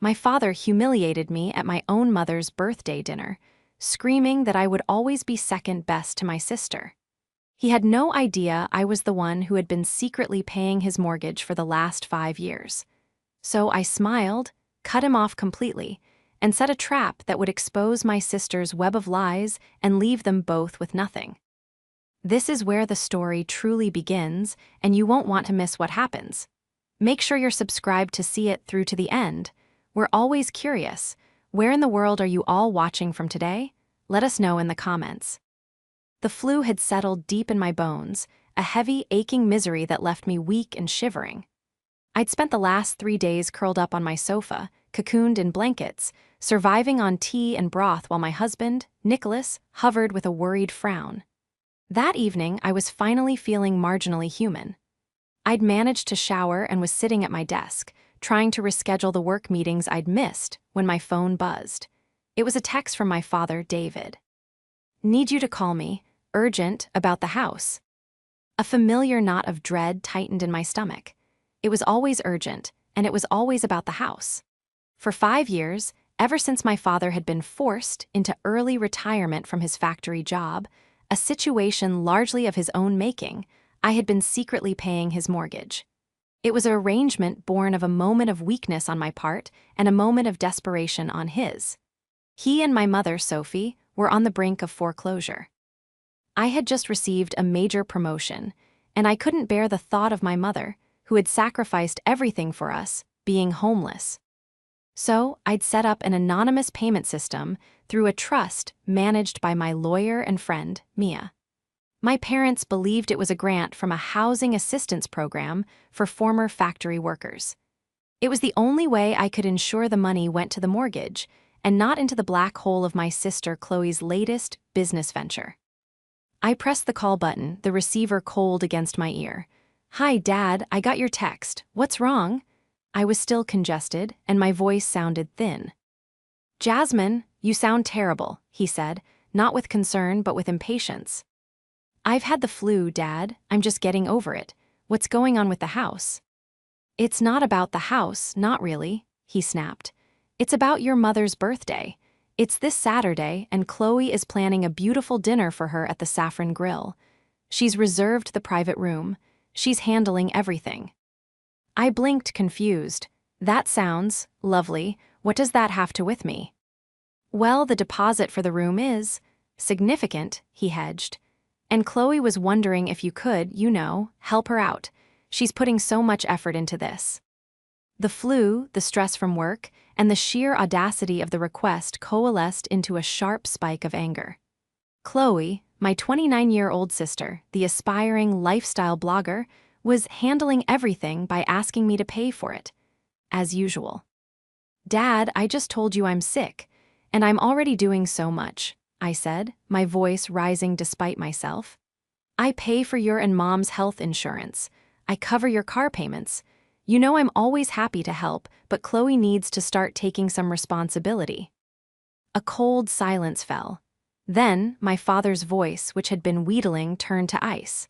my father humiliated me at my own mother's birthday dinner, screaming that I would always be second best to my sister. He had no idea I was the one who had been secretly paying his mortgage for the last 5 years. So I smiled, cut him off completely, and set a trap that would expose my sister's web of lies and leave them both with nothing. This is where the story truly begins, and you won't want to miss what happens. Make sure you're subscribed to see it through to the end. We're always curious. Where in the world are you all watching from today? Let us know in the comments. The flu had settled deep in my bones, a heavy, aching misery that left me weak and shivering. I'd spent the last 3 days curled up on my sofa, cocooned in blankets, surviving on tea and broth while my husband, Nicholas, hovered with a worried frown. That evening, I was finally feeling marginally human. I'd managed to shower and was sitting at my desk, trying to reschedule the work meetings I'd missed when my phone buzzed. It was a text from my father, David. "Need you to call me, urgent, about the house." A familiar knot of dread tightened in my stomach. It was always urgent, and it was always about the house. For 5 years, ever since my father had been forced into early retirement from his factory job, a situation largely of his own making, I had been secretly paying his mortgage. It was an arrangement born of a moment of weakness on my part and a moment of desperation on his. He and my mother, Sophie, were on the brink of foreclosure. I had just received a major promotion, and I couldn't bear the thought of my mother, who had sacrificed everything for us, being homeless. So I'd set up an anonymous payment system through a trust managed by my lawyer and friend, Mia. My parents believed it was a grant from a housing assistance program for former factory workers. It was the only way I could ensure the money went to the mortgage and not into the black hole of my sister Chloe's latest business venture. I pressed the call button, the receiver cold against my ear. "Hi, Dad, I got your text. What's wrong?" I was still congested, and my voice sounded thin. "Jasmine, you sound terrible," he said, not with concern but with impatience. "I've had the flu, Dad. I'm just getting over it. What's going on with the house?" "It's not about the house, not really," he snapped. "It's about your mother's birthday. It's this Saturday, and Chloe is planning a beautiful dinner for her at the Saffron Grill. She's reserved the private room. She's handling everything." I blinked, confused. "That sounds lovely. What does that have to with me?" "Well, the deposit for the room is significant," he hedged. "And Chloe was wondering if you could, help her out. She's putting so much effort into this." The flu, the stress from work, and the sheer audacity of the request coalesced into a sharp spike of anger. Chloe, my 29-year-old sister, the aspiring lifestyle blogger, was handling everything by asking me to pay for it, as usual. "Dad, I just told you I'm sick, and I'm already doing so much," I said, my voice rising despite myself. "I pay for your and Mom's health insurance. I cover your car payments. You know I'm always happy to help, but Chloe needs to start taking some responsibility." A cold silence fell. Then, my father's voice, which had been wheedling, turned to ice.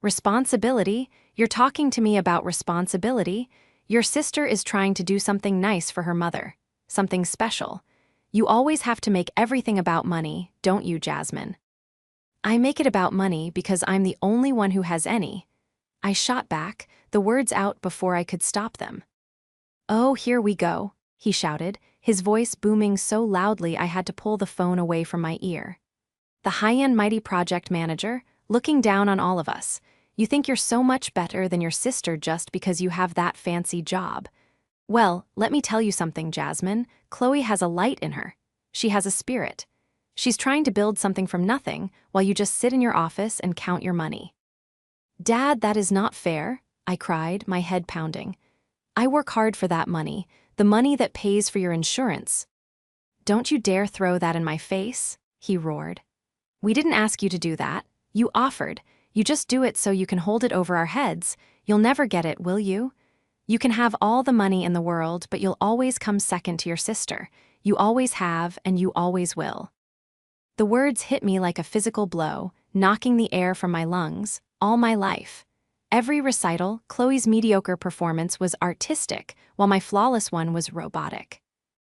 "Responsibility? You're talking to me about responsibility? Your sister is trying to do something nice for her mother. Something special. You always have to make everything about money, don't you, Jasmine?" "I make it about money because I'm the only one who has any." I shot back, the words out before I could stop them. "Oh, here we go," he shouted, his voice booming so loudly I had to pull the phone away from my ear. "The high-end mighty project manager, looking down on all of us. You think you're so much better than your sister just because you have that fancy job. Well, let me tell you something, Jasmine. Chloe has a light in her. She has a spirit. She's trying to build something from nothing while you just sit in your office and count your money." "Dad, that is not fair," I cried, my head pounding. "I work hard for that money, the money that pays for your insurance." "Don't you dare throw that in my face," he roared. "We didn't ask you to do that. You offered. You just do it so you can hold it over our heads. You'll never get it, will you? You can have all the money in the world, but you'll always come second to your sister. You always have, and you always will." The words hit me like a physical blow, knocking the air from my lungs. All my life. Every recital, Chloe's mediocre performance was artistic, while my flawless one was robotic.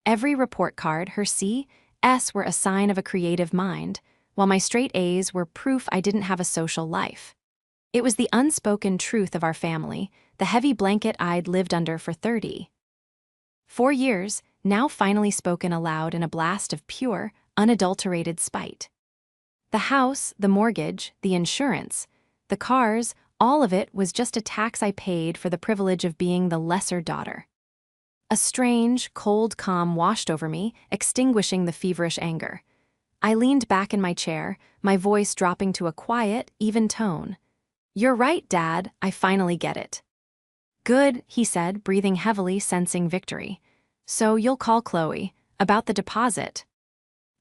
Every report card, her C, S were a sign of a creative mind, while my straight A's were proof I didn't have a social life. It was the unspoken truth of our family, the heavy blanket I'd lived under for 34 years, now finally spoken aloud in a blast of pure, unadulterated spite. The house, the mortgage, the insurance, the cars, all of it was just a tax I paid for the privilege of being the lesser daughter. A strange, cold calm washed over me, extinguishing the feverish anger. I leaned back in my chair, my voice dropping to a quiet, even tone. "You're right, Dad, I finally get it." "Good," he said, breathing heavily, sensing victory. "So you'll call Chloe about the deposit."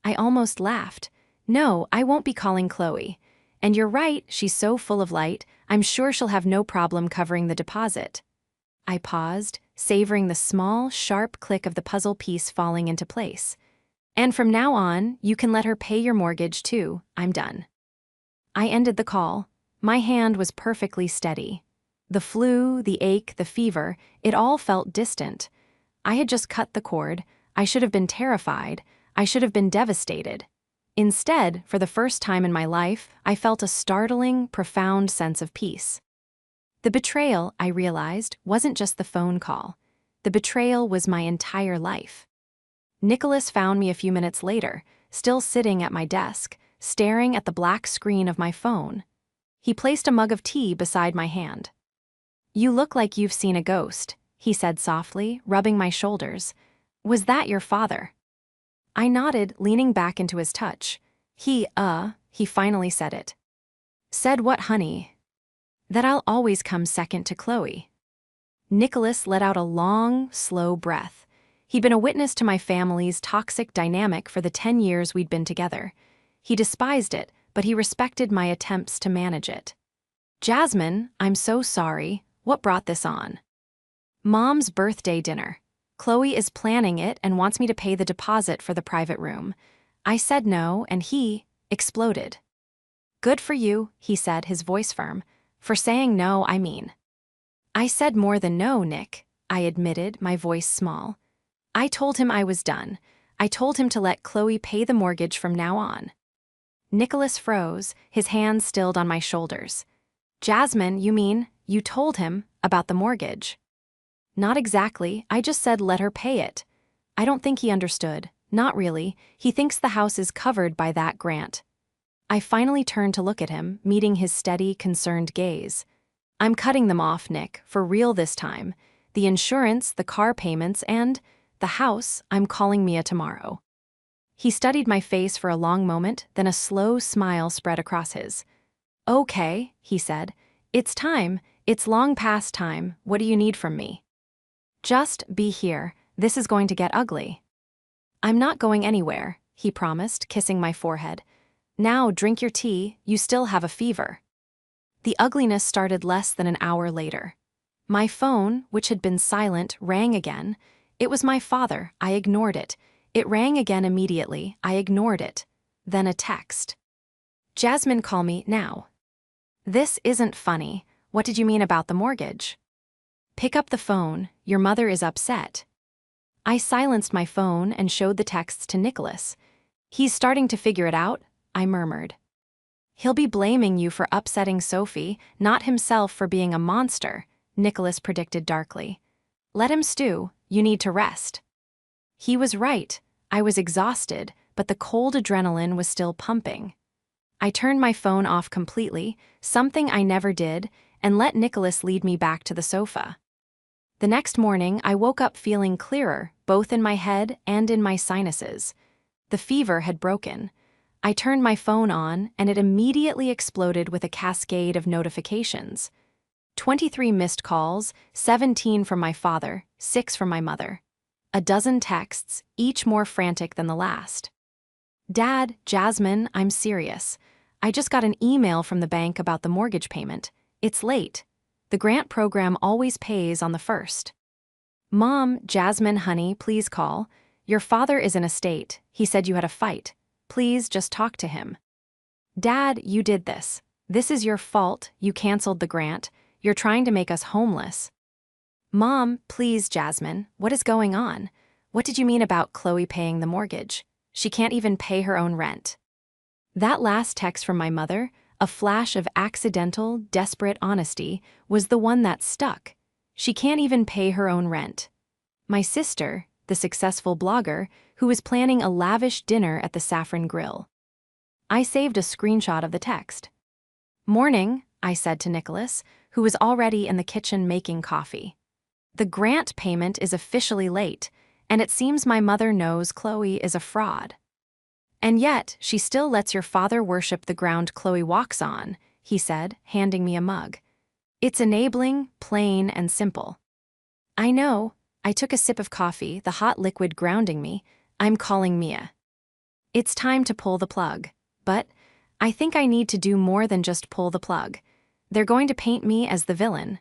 I almost laughed. "No, I won't be calling Chloe. And you're right, she's so full of light, I'm sure she'll have no problem covering the deposit." I paused, savoring the small, sharp click of the puzzle piece falling into place. "And from now on, you can let her pay your mortgage too, I'm done." I ended the call. My hand was perfectly steady. The flu, the ache, the fever, it all felt distant. I had just cut the cord. I should have been terrified. I should have been devastated. Instead, for the first time in my life, I felt a startling, profound sense of peace. The betrayal, I realized, wasn't just the phone call. The betrayal was my entire life. Nicholas found me a few minutes later, still sitting at my desk, staring at the black screen of my phone. He placed a mug of tea beside my hand. "You look like you've seen a ghost," he said softly, rubbing my shoulders. "Was that your father?" I nodded, leaning back into his touch. He finally said it. "Said what, honey?" "That I'll always come second to Chloe." Nicholas let out a long, slow breath. He'd been a witness to my family's toxic dynamic for the 10 years we'd been together. He despised it, but he respected my attempts to manage it. "Jasmine, I'm so sorry. What brought this on?" "Mom's birthday dinner. Chloe is planning it and wants me to pay the deposit for the private room. I said no, and he exploded." "Good for you," he said, his voice firm. "For saying no, I mean." "I said more than no, Nick," I admitted, my voice small. "I told him I was done. I told him to let Chloe pay the mortgage from now on." Nicholas froze, his hands stilled on my shoulders. "Jasmine, you mean, you told him about the mortgage?" "Not exactly, I just said let her pay it." I don't think he understood. Not really. He thinks the house is covered by that grant. I finally turned to look at him, meeting his steady, concerned gaze. "I'm cutting them off, Nick, for real this time. The insurance, the car payments, and the house, I'm calling Mia tomorrow." He studied my face for a long moment, then a slow smile spread across his. "Okay," he said. "It's time. It's long past time. What do you need from me?" "Just be here. This is going to get ugly." "I'm not going anywhere," he promised, kissing my forehead. "Now drink your tea, you still have a fever." The ugliness started less than an hour later. My phone, which had been silent, rang again. It was my father. I ignored it. It rang again immediately. I ignored it. Then a text. "Jasmine, call me now." "This isn't funny. What did you mean about the mortgage?" "Pick up the phone. Your mother is upset." I silenced my phone and showed the texts to Nicholas. "He's starting to figure it out," I murmured. "He'll be blaming you for upsetting Sophie, not himself for being a monster," Nicholas predicted darkly. "Let him stew. You need to rest." He was right. I was exhausted, but the cold adrenaline was still pumping. I turned my phone off completely, something I never did, and let Nicholas lead me back to the sofa. The next morning, I woke up feeling clearer, both in my head and in my sinuses. The fever had broken. I turned my phone on, and it immediately exploded with a cascade of notifications. 23 missed calls, 17 from my father, 6 from my mother. A dozen texts, each more frantic than the last. "Dad, Jasmine, I'm serious. I just got an email from the bank about the mortgage payment. It's late. The grant program always pays on the 1st. "Mom, Jasmine, honey, please call. Your father is in a state. He said you had a fight. Please just talk to him." "Dad, you did this. This is your fault. You canceled the grant. You're trying to make us homeless." "Mom, please, Jasmine, what is going on? What did you mean about Chloe paying the mortgage? She can't even pay her own rent. That last text from my mother, a flash of accidental, desperate honesty, was the one that stuck. She can't even pay her own rent. My sister, the successful blogger, who was planning a lavish dinner at the Saffron Grill. I saved a screenshot of the text. "Morning," I said to Nicholas, who was already in the kitchen making coffee. "The grant payment is officially late, and it seems my mother knows Chloe is a fraud. And yet, she still lets your father worship the ground Chloe walks on," he said, handing me a mug. "It's enabling, plain, and simple." "I know." I took a sip of coffee, the hot liquid grounding me. "I'm calling Mia. It's time to pull the plug. But I think I need to do more than just pull the plug. They're going to paint me as the villain,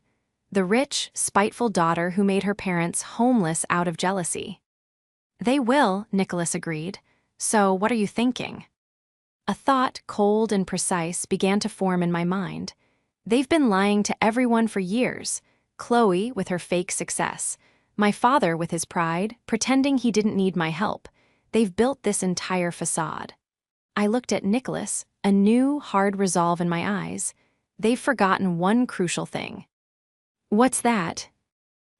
the rich, spiteful daughter who made her parents homeless out of jealousy." "They will," Nicholas agreed. "So what are you thinking?" A thought, cold and precise, began to form in my mind. They've been lying to everyone for years. Chloe with her fake success. My father with his pride, pretending he didn't need my help. They've built this entire facade. I looked at Nicholas, a new, hard resolve in my eyes. They've forgotten one crucial thing. "What's that?"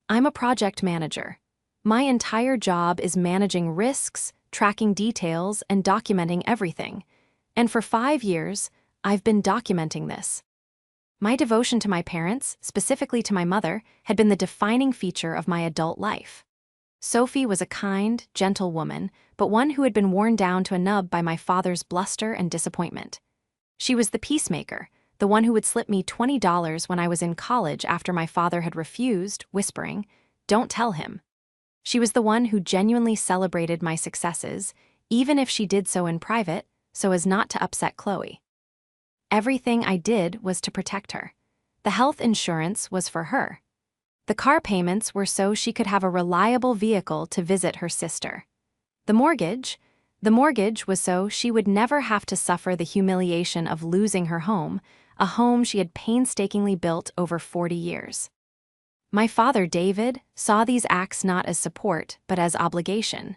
"I'm a project manager. My entire job is managing risks, tracking details, and documenting everything. And for 5 years, I've been documenting this." My devotion to my parents, specifically to my mother, had been the defining feature of my adult life. Sophie was a kind, gentle woman, but one who had been worn down to a nub by my father's bluster and disappointment. She was the peacemaker, the one who would slip me $20 when I was in college after my father had refused, whispering, "Don't tell him." She was the one who genuinely celebrated my successes, even if she did so in private, so as not to upset Chloe. Everything I did was to protect her. The health insurance was for her. The car payments were so she could have a reliable vehicle to visit her sister. The mortgage was so she would never have to suffer the humiliation of losing her home, a home she had painstakingly built over 40 years. My father, David, saw these acts not as support, but as obligation.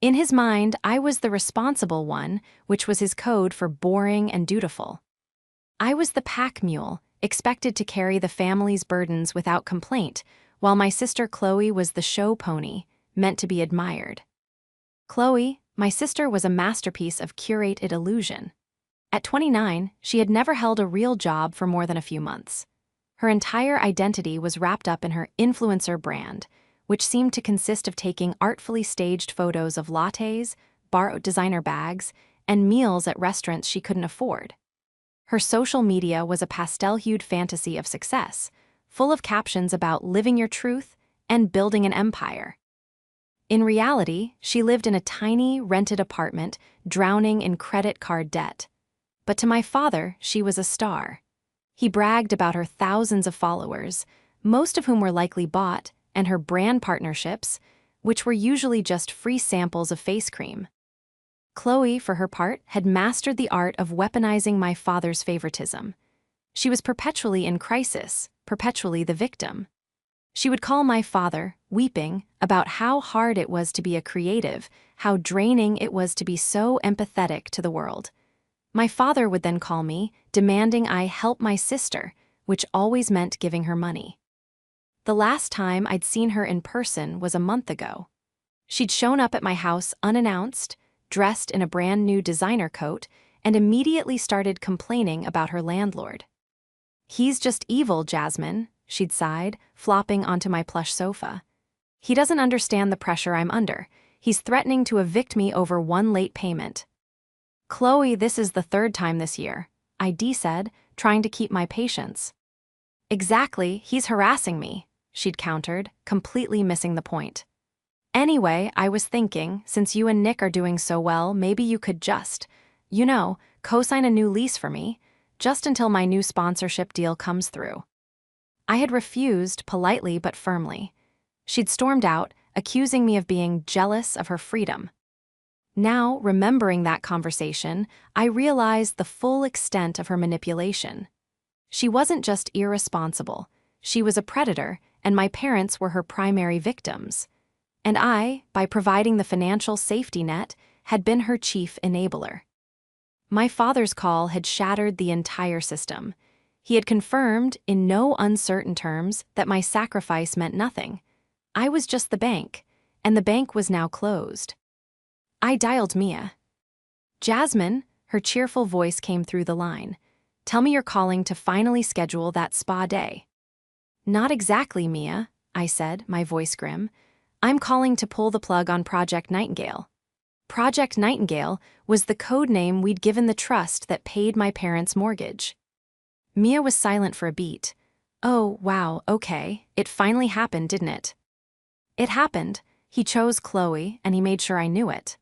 In his mind, I was the responsible one, which was his code for boring and dutiful. I was the pack mule, expected to carry the family's burdens without complaint, while my sister Chloe was the show pony, meant to be admired. Chloe, my sister, was a masterpiece of curated illusion. At 29, she had never held a real job for more than a few months. Her entire identity was wrapped up in her influencer brand, which seemed to consist of taking artfully staged photos of lattes, borrowed designer bags, and meals at restaurants she couldn't afford. Her social media was a pastel-hued fantasy of success, full of captions about living your truth and building an empire. In reality, she lived in a tiny, rented apartment, drowning in credit card debt. But to my father, she was a star. He bragged about her thousands of followers, most of whom were likely bought, and her brand partnerships, which were usually just free samples of face cream. Chloe, for her part, had mastered the art of weaponizing my father's favoritism. She was perpetually in crisis, perpetually the victim. She would call my father, weeping, about how hard it was to be a creative, how draining it was to be so empathetic to the world. My father would then call me, demanding I help my sister, which always meant giving her money. The last time I'd seen her in person was a month ago. She'd shown up at my house unannounced, dressed in a brand new designer coat, and immediately started complaining about her landlord. "He's just evil, Jasmine," she'd sighed, flopping onto my plush sofa. "He doesn't understand the pressure I'm under. He's threatening to evict me over one late payment." "Chloe, this is the 3rd time this year," I said, trying to keep my patience. "Exactly, he's harassing me," she'd countered, completely missing the point. "Anyway, I was thinking, since you and Nick are doing so well, maybe you could just, co-sign a new lease for me, just until my new sponsorship deal comes through." I had refused, politely but firmly. She'd stormed out, accusing me of being jealous of her freedom. Now, remembering that conversation, I realized the full extent of her manipulation. She wasn't just irresponsible, she was a predator, and my parents were her primary victims. And I, by providing the financial safety net, had been her chief enabler. My father's call had shattered the entire system. He had confirmed, in no uncertain terms, that my sacrifice meant nothing. I was just the bank, and the bank was now closed. I dialed Mia. "Jasmine," her cheerful voice came through the line. "Tell me you're calling to finally schedule that spa day." "Not exactly, Mia," I said, my voice grim. "I'm calling to pull the plug on Project Nightingale." Project Nightingale was the code name we'd given the trust that paid my parents' mortgage. Mia was silent for a beat. "Oh, wow, okay, it finally happened, didn't it?" "It happened. He chose Chloe, and he made sure I knew it."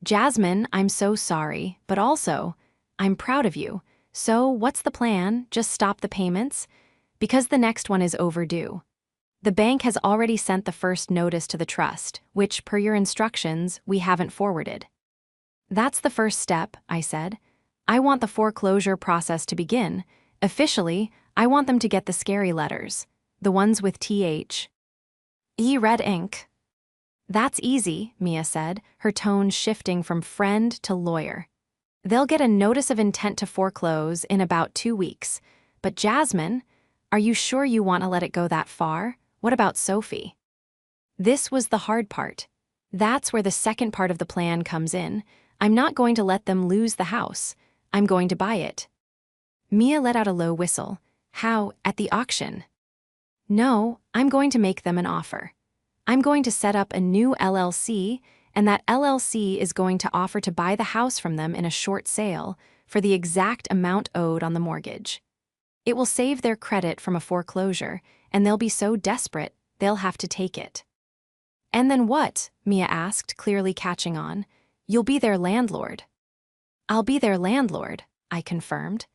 "Jasmine, I'm so sorry, but also, I'm proud of you. So, what's the plan? Just stop the payments? Because the next one is overdue. The bank has already sent the first notice to the trust, which, per your instructions, we haven't forwarded." "That's the first step," I said. "I want the foreclosure process to begin. Officially, I want them to get the scary letters. The ones with TH. E red ink." "That's easy," Mia said, her tone shifting from friend to lawyer. "They'll get a notice of intent to foreclose in about 2 weeks. But Jasmine, are you sure you want to let it go that far? What about Sophie?" This was the hard part. That's where the second part of the plan comes in. I'm not going to let them lose the house. I'm going to buy it. Mia let out a low whistle. "How, at the auction?" "No, I'm going to make them an offer. I'm going to set up a new LLC, and that LLC is going to offer to buy the house from them in a short sale for the exact amount owed on the mortgage. It will save their credit from a foreclosure, and they'll be so desperate, they'll have to take it." "And then what?" Mia asked, clearly catching on. "You'll be their landlord." "I'll be their landlord," I confirmed.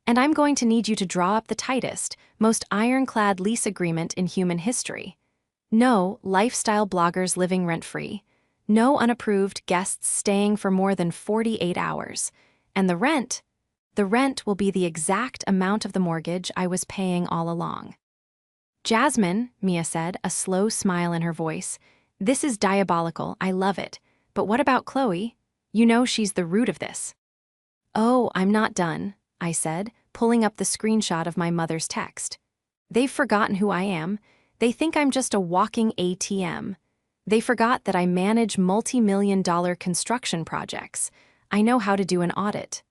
"And I'm going to need you to draw up the tightest, most ironclad lease agreement in human history. No lifestyle bloggers living rent-free. No unapproved guests staying for more than 48 hours. And the rent will be the exact amount of the mortgage I was paying all along." "Jasmine," Mia said, a slow smile in her voice, "this is diabolical, I love it. But what about Chloe? You know she's the root of this." "Oh, I'm not done," I said, pulling up the screenshot of my mother's text. "They've forgotten who I am. They think I'm just a walking ATM. They forgot that I manage multi-million-dollar construction projects. I know how to do an audit."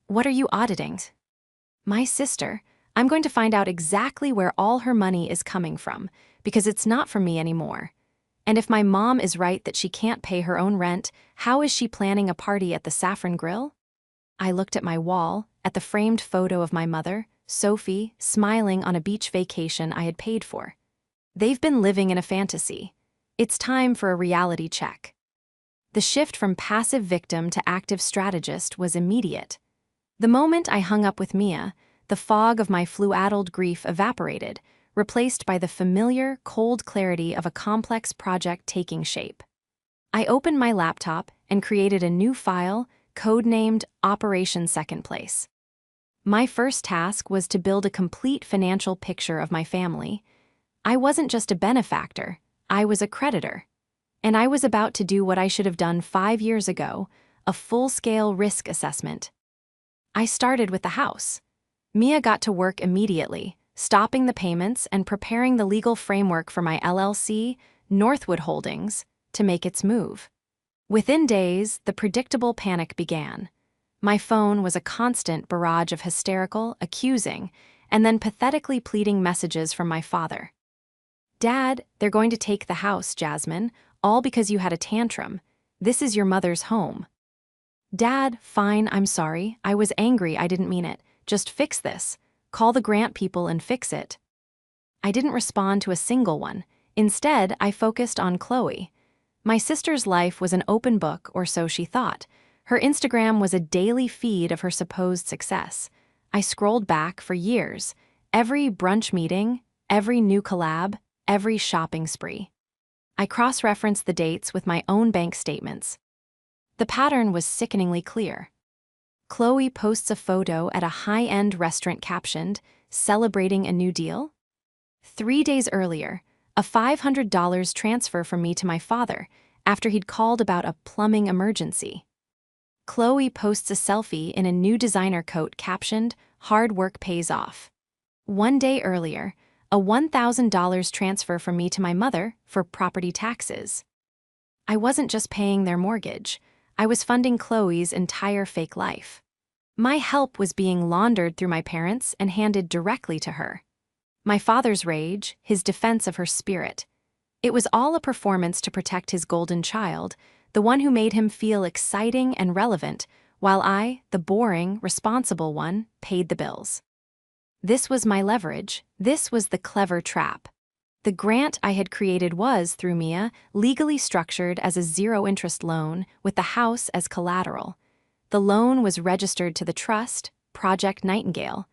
"What are you auditing?" "My sister. I'm going to find out exactly where all her money is coming from, because it's not from me anymore. And if my mom is right that she can't pay her own rent, how is she planning a party at the Saffron Grill?" I looked at my wall, at the framed photo of my mother, Sophie, smiling on a beach vacation I had paid for. They've been living in a fantasy. It's time for a reality check. The shift from passive victim to active strategist was immediate. The moment I hung up with Mia, the fog of my flu-addled grief evaporated, replaced by the familiar, cold clarity of a complex project taking shape. I opened my laptop and created a new file, codenamed Operation Second Place. My first task was to build a complete financial picture of my family. I wasn't just a benefactor, I was a creditor. And I was about to do what I should have done 5 years ago, a full-scale risk assessment. I started with the house. Mia got to work immediately, stopping the payments and preparing the legal framework for my LLC, Northwood Holdings, to make its move. Within days, the predictable panic began. My phone was a constant barrage of hysterical, accusing, and then pathetically pleading messages from my father. "Dad, they're going to take the house, Jasmine, all because you had a tantrum. This is your mother's home." "Dad, fine, I'm sorry. I was angry, I didn't mean it. Just fix this. Call the grant people and fix it." I didn't respond to a single one. Instead, I focused on Chloe. My sister's life was an open book, or so she thought. Her Instagram was a daily feed of her supposed success. I scrolled back for years. Every brunch meeting, every new collab, every shopping spree. I cross-referenced the dates with my own bank statements. The pattern was sickeningly clear. Chloe posts a photo at a high-end restaurant captioned, "Celebrating a new deal." 3 days earlier, A $500 transfer from me to my father after he'd called about a plumbing emergency. Chloe posts a selfie in a new designer coat captioned, "Hard work pays off." One day earlier, a $1,000 transfer from me to my mother for property taxes. I wasn't just paying their mortgage, I was funding Chloe's entire fake life. My help was being laundered through my parents and handed directly to her. My father's rage, his defense of her spirit. It was all a performance to protect his golden child, the one who made him feel exciting and relevant, while I, the boring, responsible one, paid the bills. This was my leverage. This was the clever trap. The grant I had created was, through Mia, legally structured as a zero-interest loan with the house as collateral. The loan was registered to the trust, Project Nightingale.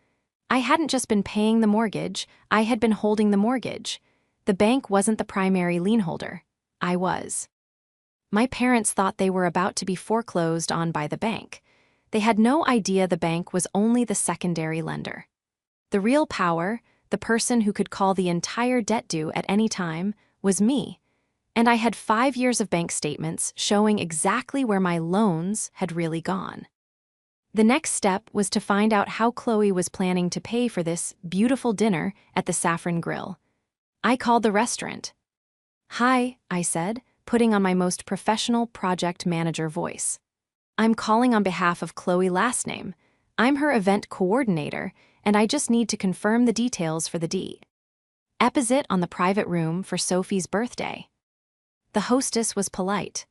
I hadn't just been paying the mortgage, I had been holding the mortgage. The bank wasn't the primary lien holder. I was. My parents thought they were about to be foreclosed on by the bank. They had no idea the bank was only the secondary lender. The real power, the person who could call the entire debt due at any time, was me. And I had 5 years of bank statements showing exactly where my loans had really gone. The next step was to find out how Chloe was planning to pay for this beautiful dinner at the Saffron Grill. I called the restaurant. "Hi," I said, putting on my most professional project manager voice. "I'm calling on behalf of Chloe last name. I'm her event coordinator, and I just need to confirm the details for the deposit on the private room for Sophie's birthday." The hostess was polite.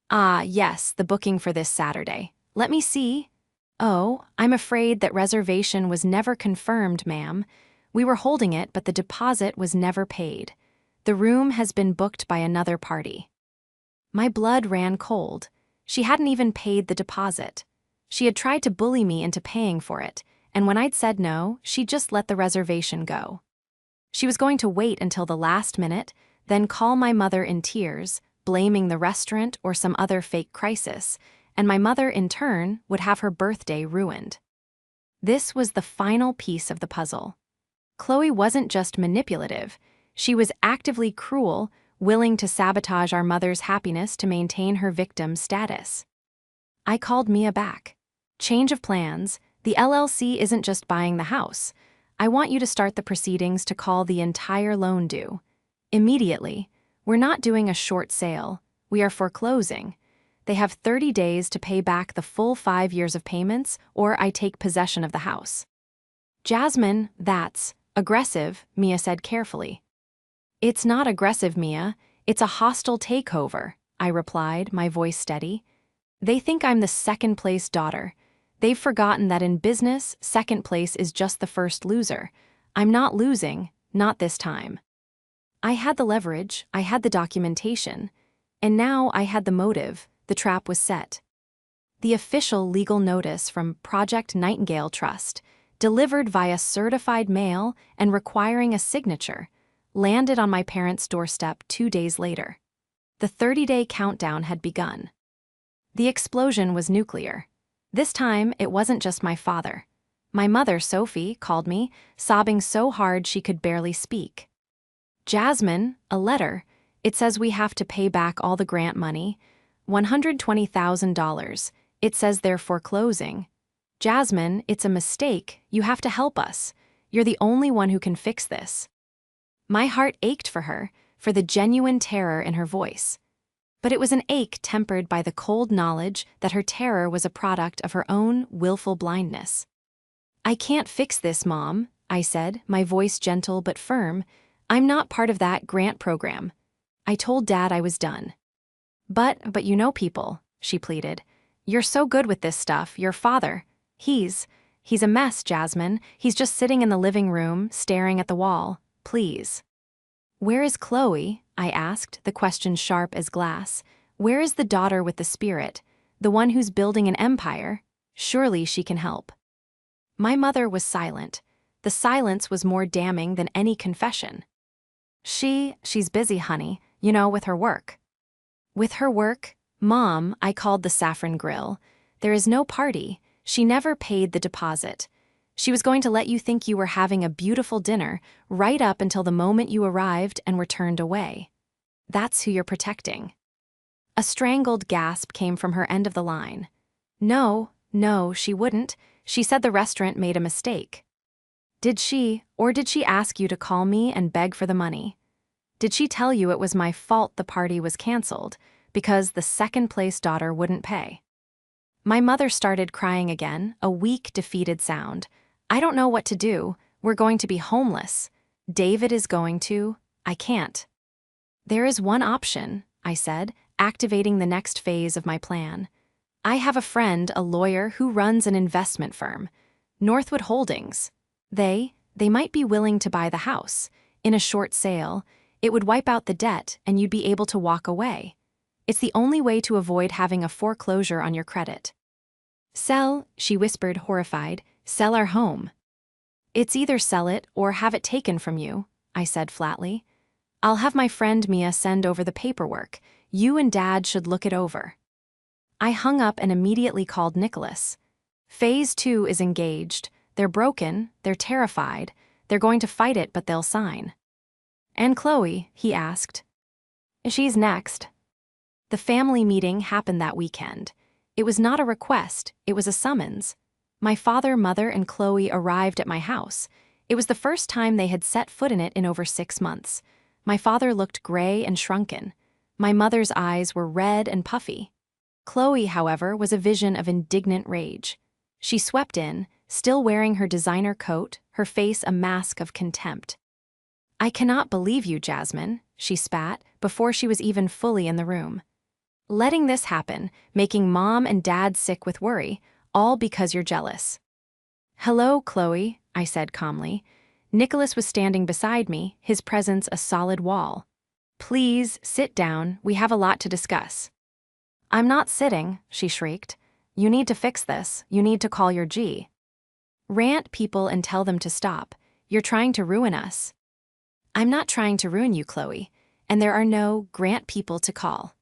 "Ah, yes, the booking for this Saturday. Let me see." "Oh, I'm afraid that reservation was never confirmed, ma'am. We were holding it, but the deposit was never paid. The room has been booked by another party." My blood ran cold. She hadn't even paid the deposit. She had tried to bully me into paying for it, and when I'd said no, she'd just let the reservation go. She was going to wait until the last minute, then call my mother in tears, blaming the restaurant or some other fake crisis, and my mother, in turn, would have her birthday ruined. This was the final piece of the puzzle. Chloe wasn't just manipulative, she was actively cruel, willing to sabotage our mother's happiness to maintain her victim status. I called Mia back. "Change of plans. The LLC isn't just buying the house. I want you to start the proceedings to call the entire loan due. Immediately. We're not doing a short sale. We are foreclosing. They have 30 days to pay back the full 5 years of payments, or I take possession of the house." "Jasmine, that's aggressive," Mia said carefully. "It's not aggressive, Mia. It's a hostile takeover," I replied, my voice steady. "They think I'm the second-place daughter. They've forgotten that in business, second place is just the first loser. I'm not losing, not this time." I had the leverage, I had the documentation, and now I had the motive. The trap was set. The official legal notice from Project Nightingale Trust, delivered via certified mail and requiring a signature, landed on my parents' doorstep 2 days later. The 30-day countdown had begun. The explosion was nuclear. This time, it wasn't just my father. My mother, Sophie, called me, sobbing so hard she could barely speak. "Jasmine, a letter. It says we have to pay back all the grant money. $120,000. It says they're foreclosing. Jasmine, it's a mistake. You have to help us. You're the only one who can fix this." My heart ached for her, for the genuine terror in her voice. But it was an ache tempered by the cold knowledge that her terror was a product of her own willful blindness. "I can't fix this, Mom," I said, my voice gentle but firm. "I'm not part of that grant program." I told Dad I was done. But you know people," she pleaded. "You're so good with this stuff, your father. He's a mess, Jasmine. He's just sitting in the living room, staring at the wall. Please." "Where is Chloe?" I asked, the question sharp as glass. "Where is the daughter with the spirit, the one who's building an empire? Surely she can help." My mother was silent. The silence was more damning than any confession. She's busy, honey, with her work." "With her work? Mom," I called the Saffron Grill. "There is no party. She never paid the deposit. She was going to let you think you were having a beautiful dinner right up until the moment you arrived and were turned away. That's who you're protecting." A strangled gasp came from her end of the line. "No, no, she wouldn't. She said the restaurant made a mistake." "Did she, or did she ask you to call me and beg for the money? Did she tell you it was my fault the party was canceled because the second-place daughter wouldn't pay?" My mother started crying again, a weak, defeated sound. "I don't know what to do. We're going to be homeless. David is going to. I can't." "There is one option," I said, activating the next phase of my plan. "I have a friend, a lawyer, who runs an investment firm, Northwood Holdings. They might be willing to buy the house. In a short sale, it would wipe out the debt and you'd be able to walk away. It's the only way to avoid having a foreclosure on your credit." "Sell," she whispered, horrified, "sell our home." "It's either sell it or have it taken from you," I said flatly. "I'll have my friend Mia send over the paperwork. You and Dad should look it over." I hung up and immediately called Nicholas. "Phase 2 is engaged. They're broken, they're terrified. They're going to fight it, but they'll sign." "And Chloe?" he asked. "She's next." The family meeting happened that weekend. It was not a request, it was a summons. My father, mother, and Chloe arrived at my house. It was the first time they had set foot in it in over 6 months. My father looked gray and shrunken. My mother's eyes were red and puffy. Chloe, however, was a vision of indignant rage. She swept in, still wearing her designer coat, her face a mask of contempt. "I cannot believe you, Jasmine," she spat, before she was even fully in the room. "Letting this happen, making Mom and Dad sick with worry, all because you're jealous." "Hello, Chloe," I said calmly. Nicholas was standing beside me, his presence a solid wall. "Please, sit down, we have a lot to discuss." "I'm not sitting," she shrieked. "You need to fix this, you need to call your G. Rant people and tell them to stop. You're trying to ruin us." "I'm not trying to ruin you, Chloe, and there are no grant people to call."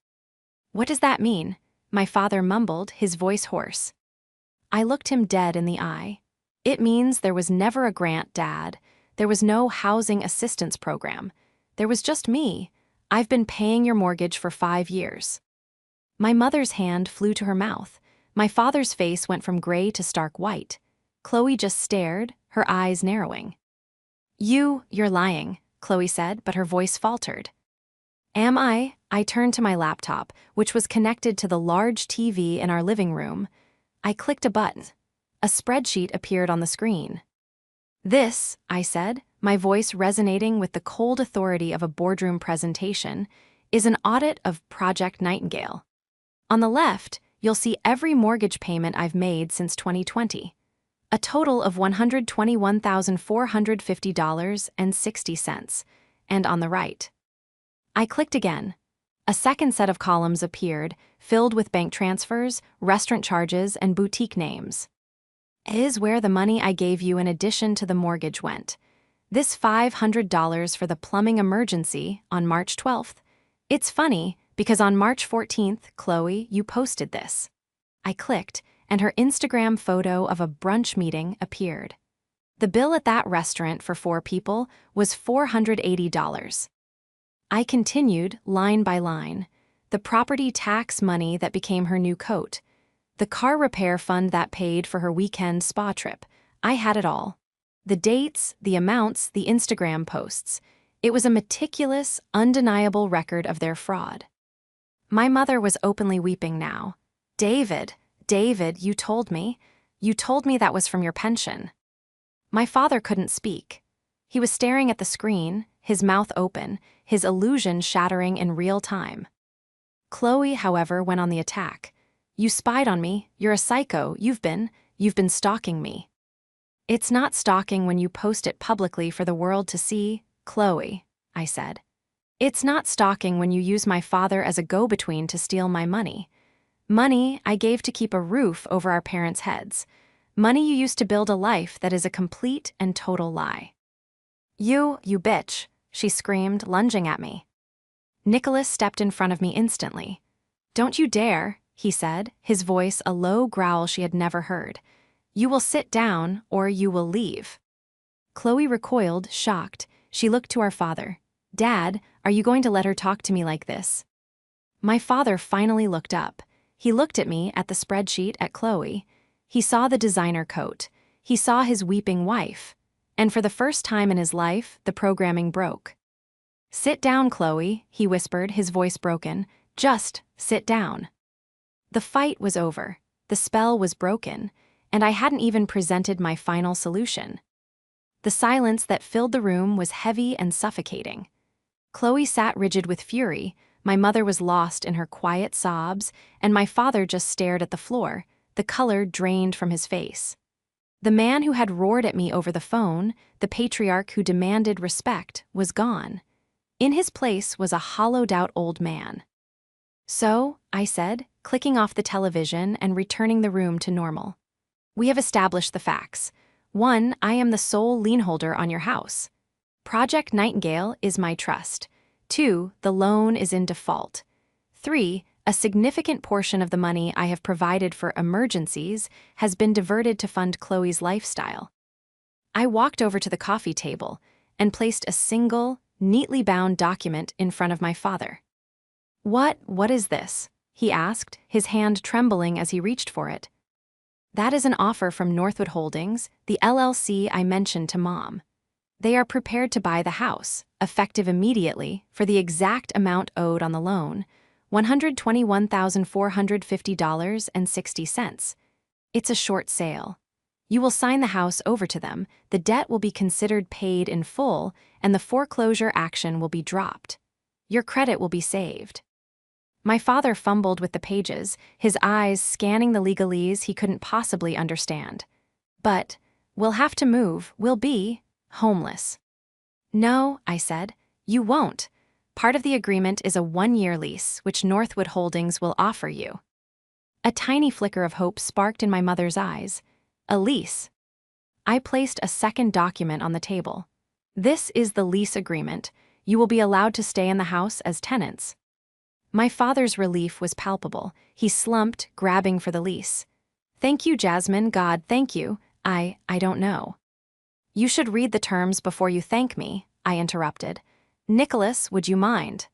"What does that mean?" my father mumbled, his voice hoarse. I looked him dead in the eye. "It means there was never a grant, Dad. There was no housing assistance program. There was just me. I've been paying your mortgage for 5 years." My mother's hand flew to her mouth. My father's face went from gray to stark white. Chloe just stared, her eyes narrowing. You're lying," Chloe said, but her voice faltered. "Am I?" I turned to my laptop, which was connected to the large TV in our living room. I clicked a button. A spreadsheet appeared on the screen. "This," I said, my voice resonating with the cold authority of a boardroom presentation, "is an audit of Project Nightingale. On the left, you'll see every mortgage payment I've made since 2020. A total of $121,450.60, and on the right." I clicked again. A second set of columns appeared, filled with bank transfers, restaurant charges, and boutique names. "Is where the money I gave you in addition to the mortgage went. This $500 for the plumbing emergency on March 12th. It's funny, because on March 14th, Chloe, you posted this." I clicked, and her Instagram photo of a brunch meeting appeared. The bill at that restaurant for 4 people was $480. I continued, line by line. The property tax money that became her new coat. The car repair fund that paid for her weekend spa trip. I had it all. The dates, the amounts, the Instagram posts. It was a meticulous, undeniable record of their fraud. My mother was openly weeping now. David, you told me. You told me that was from your pension." My father couldn't speak. He was staring at the screen, his mouth open, his illusion shattering in real time. Chloe, however, went on the attack. "You spied on me, you're a psycho, you've been stalking me." "It's not stalking when you post it publicly for the world to see, Chloe," I said. "It's not stalking when you use my father as a go-between to steal my money. Money I gave to keep a roof over our parents' heads. Money you used to build a life that is a complete and total lie." You bitch," she screamed, lunging at me. Nicholas stepped in front of me instantly. "Don't you dare," he said, his voice a low growl she had never heard. You will sit down or you will leave. Chloe recoiled, shocked. She looked to our father. Dad, are you going to let her talk to me like this? My father finally looked up. He looked at me, at the spreadsheet, at Chloe. He saw the designer coat. He saw his weeping wife. And for the first time in his life, the programming broke. Sit down, Chloe, he whispered, his voice broken. Just sit down. The fight was over. The spell was broken. And I hadn't even presented my final solution. The silence that filled the room was heavy and suffocating. Chloe sat rigid with fury, my mother was lost in her quiet sobs, and my father just stared at the floor, the color drained from his face. The man who had roared at me over the phone, the patriarch who demanded respect, was gone. In his place was a hollowed-out old man. So, I said, clicking off the television and returning the room to normal. We have established the facts. 1, I am the sole lien holder on your house. Project Nightingale is my trust. 2, the loan is in default. 3, a significant portion of the money I have provided for emergencies has been diverted to fund Chloe's lifestyle. I walked over to the coffee table and placed a single, neatly bound document in front of my father. What is this? He asked, his hand trembling as he reached for it. That is an offer from Northwood Holdings, the LLC I mentioned to Mom. They are prepared to buy the house, effective immediately, for the exact amount owed on the loan, $121,450.60. It's a short sale. You will sign the house over to them, the debt will be considered paid in full, and the foreclosure action will be dropped. Your credit will be saved. My father fumbled with the pages, his eyes scanning the legalese he couldn't possibly understand. But, we'll have to move, we'll be homeless. No, I said, you won't. Part of the agreement is a 1-year lease, which Northwood Holdings will offer you. A tiny flicker of hope sparked in my mother's eyes. A lease. I placed a second document on the table. This is the lease agreement. You will be allowed to stay in the house as tenants. My father's relief was palpable. He slumped, grabbing for the lease. Thank you, Jasmine, God, thank you. I don't know. You should read the terms before you thank me, I interrupted. Nicholas, would you mind?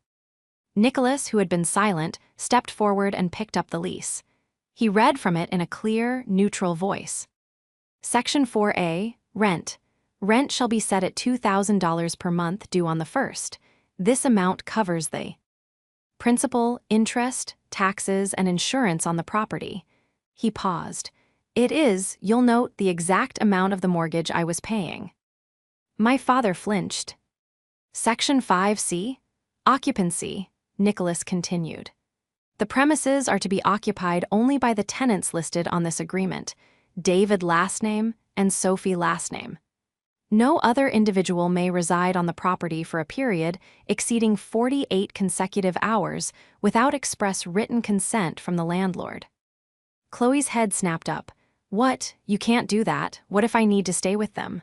Nicholas, who had been silent, stepped forward and picked up the lease. He read from it in a clear, neutral voice. Section 4A, Rent. Rent shall be set at $2,000 per month due on the 1st. This amount covers the principal, interest, taxes, and insurance on the property. He paused. It is, you'll note, the exact amount of the mortgage I was paying. My father flinched. Section 5C, Occupancy, Nicholas continued. The premises are to be occupied only by the tenants listed on this agreement, David last name and Sophie last name. No other individual may reside on the property for a period exceeding 48 consecutive hours without express written consent from the landlord. Chloe's head snapped up. What? You can't do that. What if I need to stay with them?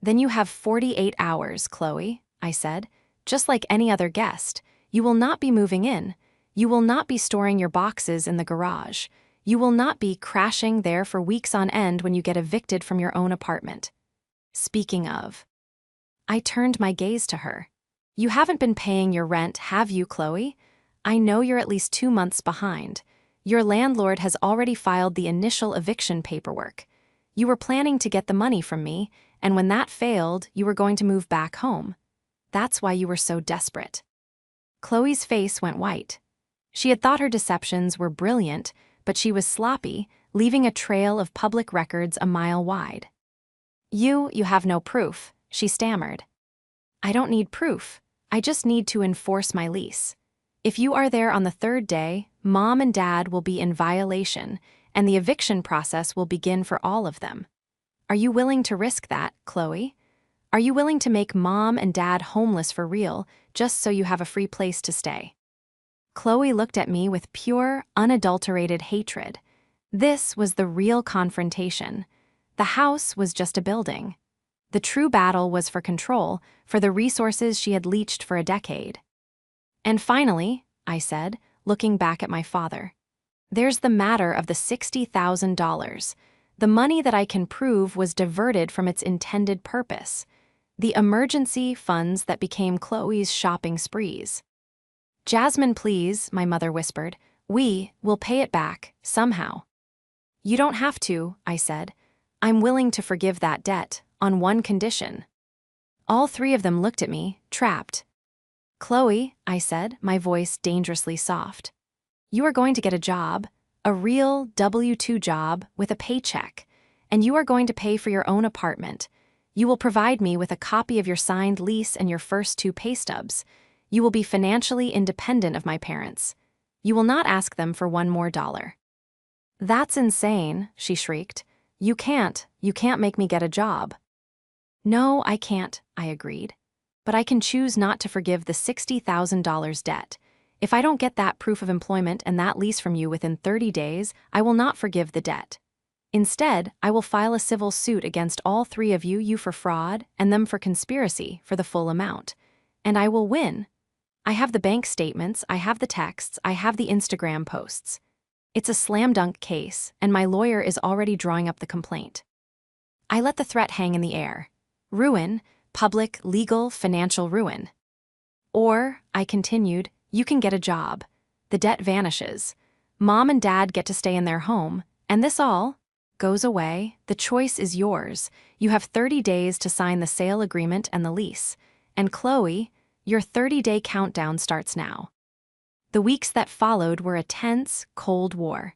Then you have 48 hours, Chloe, I said. Just like any other guest. You will not be moving in. You will not be storing your boxes in the garage. You will not be crashing there for weeks on end when you get evicted from your own apartment. Speaking of, I turned my gaze to her. You haven't been paying your rent, have you, Chloe? I know you're at least 2 months behind. Your landlord has already filed the initial eviction paperwork. You were planning to get the money from me, and when that failed, you were going to move back home. That's why you were so desperate. Chloe's face went white. She had thought her deceptions were brilliant, but she was sloppy, leaving a trail of public records a mile wide. You have no proof, she stammered. I don't need proof. I just need to enforce my lease. If you are there on the 3rd day, Mom and Dad will be in violation, and the eviction process will begin for all of them. Are you willing to risk that, Chloe? Are you willing to make Mom and Dad homeless for real, just so you have a free place to stay? Chloe looked at me with pure, unadulterated hatred. This was the real confrontation. The house was just a building. The true battle was for control, for the resources she had leached for a decade. And finally, I said, looking back at my father, there's the matter of the $60,000. The money that I can prove was diverted from its intended purpose. The emergency funds that became Chloe's shopping sprees. "Jasmine, please," my mother whispered. "We will pay it back, somehow." "You don't have to," I said. "I'm willing to forgive that debt, on one condition." All three of them looked at me, trapped. "Chloe," I said, my voice dangerously soft. "You are going to get a job, a real W-2 job with a paycheck, and you are going to pay for your own apartment. You will provide me with a copy of your signed lease and your first 2 pay stubs. You will be financially independent of my parents. You will not ask them for $1 more." "That's insane," she shrieked. You can't make me get a job." "No, I can't," I agreed. "But I can choose not to forgive the $60,000 debt. If I don't get that proof of employment and that lease from you within 30 days, I will not forgive the debt. Instead, I will file a civil suit against all 3 of you, you for fraud and them for conspiracy, for the full amount. And I will win. I have the bank statements, I have the texts, I have the Instagram posts. It's a slam dunk case, and my lawyer is already drawing up the complaint." I let the threat hang in the air. Ruin, public, legal, financial ruin. "Or," I continued, "you can get a job. The debt vanishes. Mom and Dad get to stay in their home, and this all goes away. The choice is yours. You have 30 days to sign the sale agreement and the lease. And Chloe, your 30-day countdown starts now." The weeks that followed were a tense, cold war.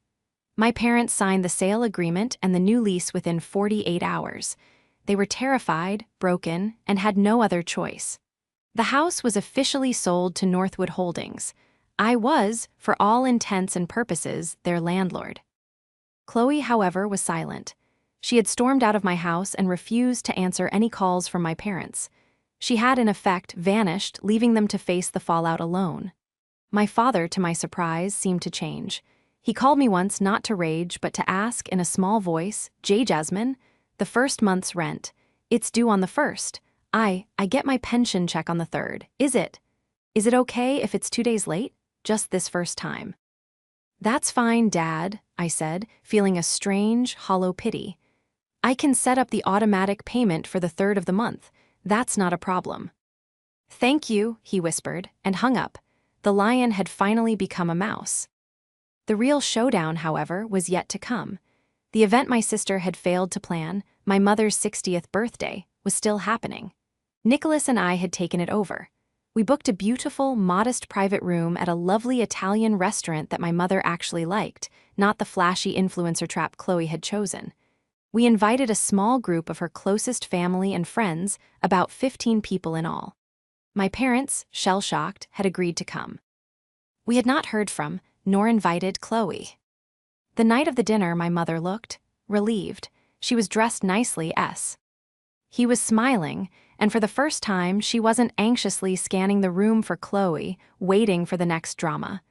My parents signed the sale agreement and the new lease within 48 hours. They were terrified, broken, and had no other choice. The house was officially sold to Northwood Holdings. I was, for all intents and purposes, their landlord. Chloe, however, was silent. She had stormed out of my house and refused to answer any calls from my parents. She had, in effect, vanished, leaving them to face the fallout alone. My father, to my surprise, seemed to change. He called me once not to rage, but to ask in a small voice, "Jasmine, the first month's rent. It's due on the 1st. I get my pension check on the 3rd. Is it okay if it's 2 days late? Just this first time." "That's fine, Dad," I said, feeling a strange, hollow pity. "I can set up the automatic payment for the 3rd of the month. That's not a problem." "Thank you," he whispered, and hung up. The lion had finally become a mouse. The real showdown, however, was yet to come. The event my sister had failed to plan, my mother's 60th birthday, was still happening. Nicholas and I had taken it over. We booked a beautiful, modest private room at a lovely Italian restaurant that my mother actually liked, not the flashy influencer trap Chloe had chosen. We invited a small group of her closest family and friends, about 15 people in all. My parents, shell-shocked, had agreed to come. We had not heard from, nor invited, Chloe. The night of the dinner, my mother looked relieved. She was dressed nicely. He was smiling, and for the first time, she wasn't anxiously scanning the room for Chloe, waiting for the next drama.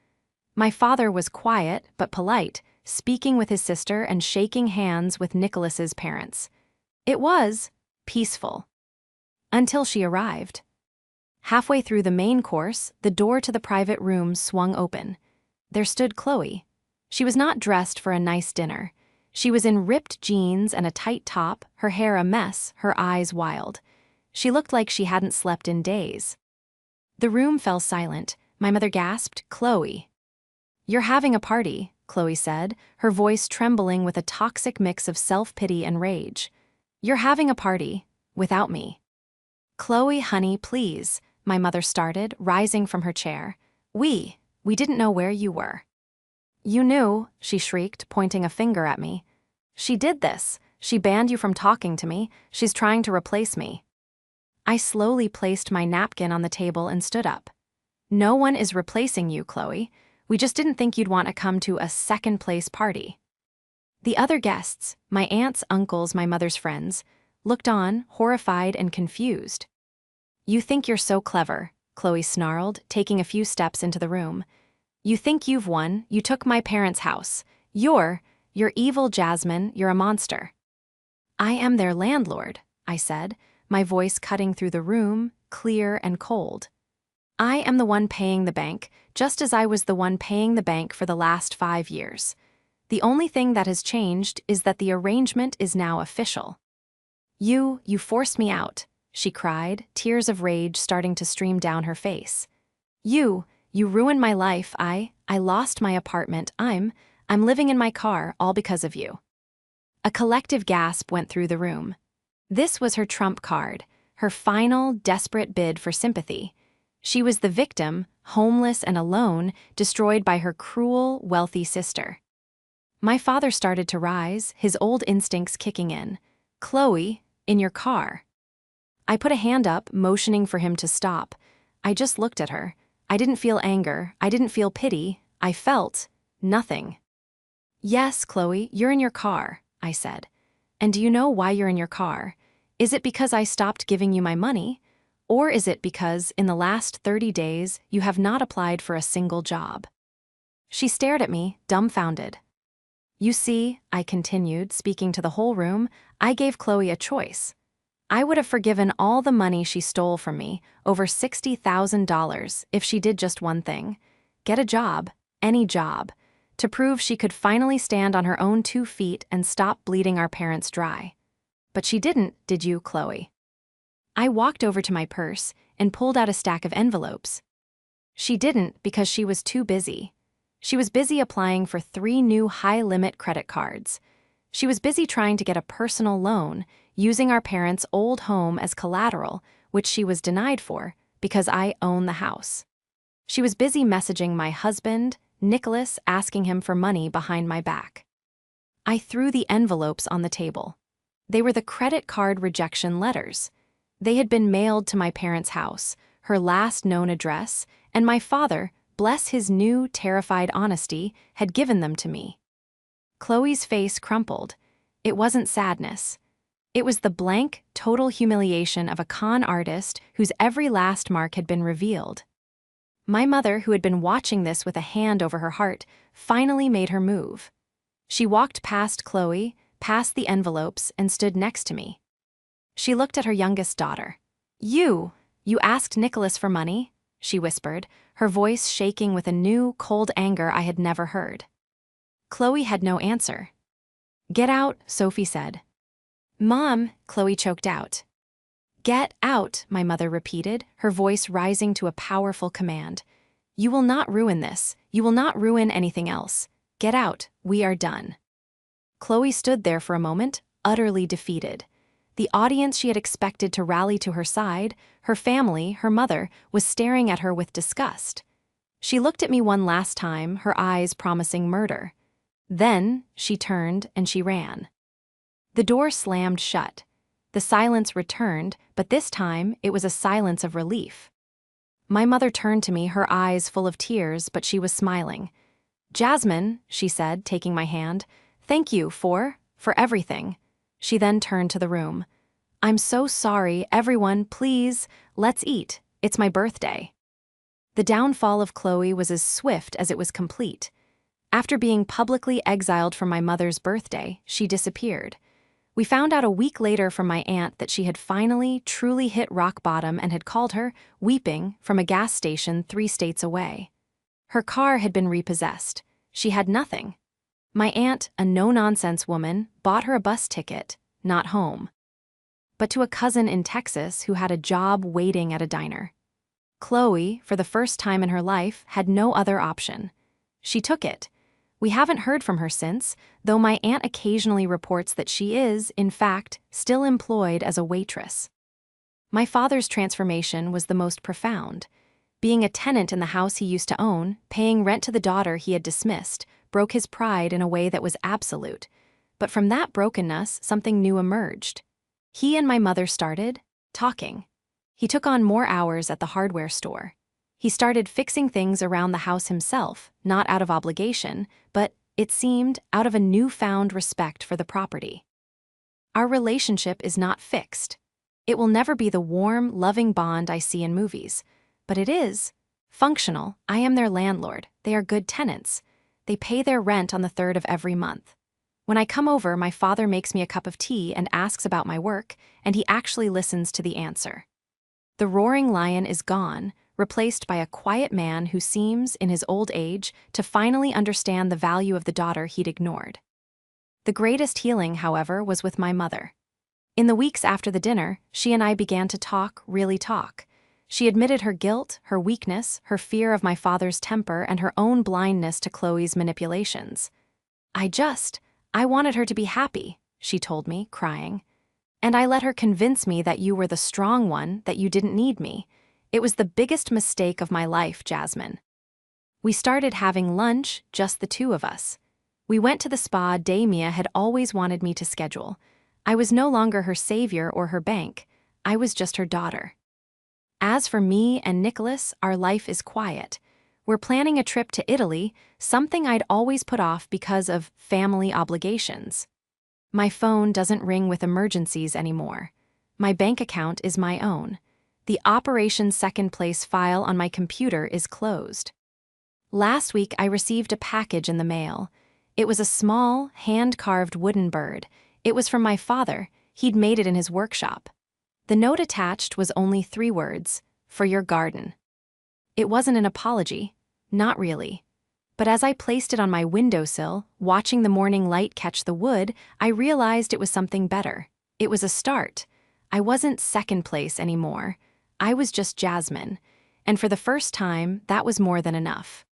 My father was quiet but polite, speaking with his sister and shaking hands with Nicholas's parents. It was peaceful. Until she arrived. Halfway through the main course, the door to the private room swung open. There stood Chloe. She was not dressed for a nice dinner. She was in ripped jeans and a tight top, her hair a mess, her eyes wild. She looked like she hadn't slept in days. The room fell silent. My mother gasped, "Chloe." "You're having a party," Chloe said, her voice trembling with a toxic mix of self-pity and rage. "You're having a party, without me." "Chloe, honey, please," my mother started, rising from her chair. We didn't know where you were." "You knew," she shrieked, pointing a finger at me. "She did this. She banned you from talking to me. She's trying to replace me." I slowly placed my napkin on the table and stood up. "No one is replacing you, Chloe. We just didn't think you'd want to come to a second-place party." The other guests, my aunts, uncles, my mother's friends, looked on, horrified and confused. "You think you're so clever," Chloe snarled, taking a few steps into the room. "You think you've won. You took my parents' house. You're evil, Jasmine. You're a monster." "I am their landlord," I said, my voice cutting through the room, clear and cold. "I am the one paying the bank, just as I was the one paying the bank for the last 5 years. The only thing that has changed is that the arrangement is now official. You forced me out," she cried, tears of rage starting to stream down her face. You ruined my life. I lost my apartment. I'm living in my car, all because of you." A collective gasp went through the room. This was her trump card, her final, desperate bid for sympathy. She was the victim, homeless and alone, destroyed by her cruel, wealthy sister. My father started to rise, his old instincts kicking in. "Chloe, in your car." I put a hand up, motioning for him to stop. I just looked at her. I didn't feel anger. I didn't feel pity. I felt nothing. "Yes, Chloe, you're in your car," I said. "And do you know why you're in your car? Is it because I stopped giving you my money? Or is it because, in the last 30 days, you have not applied for a single job?" She stared at me, dumbfounded. "You see," I continued, speaking to the whole room, "I gave Chloe a choice. I would have forgiven all the money she stole from me, over $60,000, if she did just one thing. Get a job, any job, to prove she could finally stand on her own 2 feet and stop bleeding our parents dry. But she didn't, did you, Chloe?" I walked over to my purse and pulled out a stack of envelopes. She didn't because she was too busy. She was busy applying for 3 new high-limit credit cards. She was busy trying to get a personal loan, using our parents' old home as collateral, which she was denied for because I own the house. She was busy messaging my husband, Nicholas, asking him for money behind my back. I threw the envelopes on the table. They were the credit card rejection letters. They had been mailed to my parents' house, her last known address, and my father, bless his new, terrified honesty, had given them to me. Chloe's face crumpled. It wasn't sadness. It was the blank, total humiliation of a con artist whose every last mark had been revealed. My mother, who had been watching this with a hand over her heart, finally made her move. She walked past Chloe, past the envelopes, and stood next to me. She looked at her youngest daughter. You asked Nicholas for money?" she whispered, her voice shaking with a new, cold anger I had never heard. Chloe had no answer. "Get out," Sophie said. "Mom," Chloe choked out. "Get out," my mother repeated, her voice rising to a powerful command. "You will not ruin this. You will not ruin anything else. Get out. We are done." Chloe stood there for a moment, utterly defeated. The audience she had expected to rally to her side, her family, her mother, was staring at her with disgust. She looked at me one last time, her eyes promising murder. Then she turned and she ran. The door slammed shut. The silence returned, but this time it was a silence of relief. My mother turned to me, her eyes full of tears, but she was smiling. "Jasmine," she said, taking my hand, "thank you for everything." She then turned to the room. "I'm so sorry, everyone, please, let's eat. It's my birthday." The downfall of Chloe was as swift as it was complete. After being publicly exiled from my mother's birthday, she disappeared. We found out a week later from my aunt that she had finally, truly hit rock bottom and had called her, weeping, from a gas station 3 states away. Her car had been repossessed. She had nothing. My aunt, a no-nonsense woman, bought her a bus ticket, not home, but to a cousin in Texas who had a job waiting at a diner. Chloe, for the first time in her life, had no other option. She took it. We haven't heard from her since, though my aunt occasionally reports that she is, in fact, still employed as a waitress. My father's transformation was the most profound. Being a tenant in the house he used to own, paying rent to the daughter he had dismissed, broke his pride in a way that was absolute. But from that brokenness, something new emerged. He and my mother started talking. He took on more hours at the hardware store. He started fixing things around the house himself, not out of obligation, but, it seemed, out of a newfound respect for the property. Our relationship is not fixed. It will never be the warm, loving bond I see in movies. But it is functional. I am their landlord. They are good tenants. They pay their rent on the 3rd of every month. When I come over, my father makes me a cup of tea and asks about my work, and he actually listens to the answer. The roaring lion is gone, replaced by a quiet man who seems, in his old age, to finally understand the value of the daughter he'd ignored. The greatest healing, however, was with my mother. In the weeks after the dinner, she and I began to talk, really talk. She admitted her guilt, her weakness, her fear of my father's temper, and her own blindness to Chloe's manipulations. I wanted her to be happy," she told me, crying. "And I let her convince me that you were the strong one, that you didn't need me. It was the biggest mistake of my life, Jasmine." We started having lunch, just the two of us. We went to the spa Damia had always wanted me to schedule. I was no longer her savior or her bank. I was just her daughter. As for me and Nicholas, our life is quiet. We're planning a trip to Italy, something I'd always put off because of family obligations. My phone doesn't ring with emergencies anymore. My bank account is my own. The Operation Second Place file on my computer is closed. Last week, I received a package in the mail. It was a small, hand-carved wooden bird. It was from my father. He'd made it in his workshop. The note attached was only 3 words, "For your garden." It wasn't an apology, not really. But as I placed it on my windowsill, watching the morning light catch the wood, I realized it was something better. It was a start. I wasn't second place anymore. I was just Jasmine. And for the first time, that was more than enough.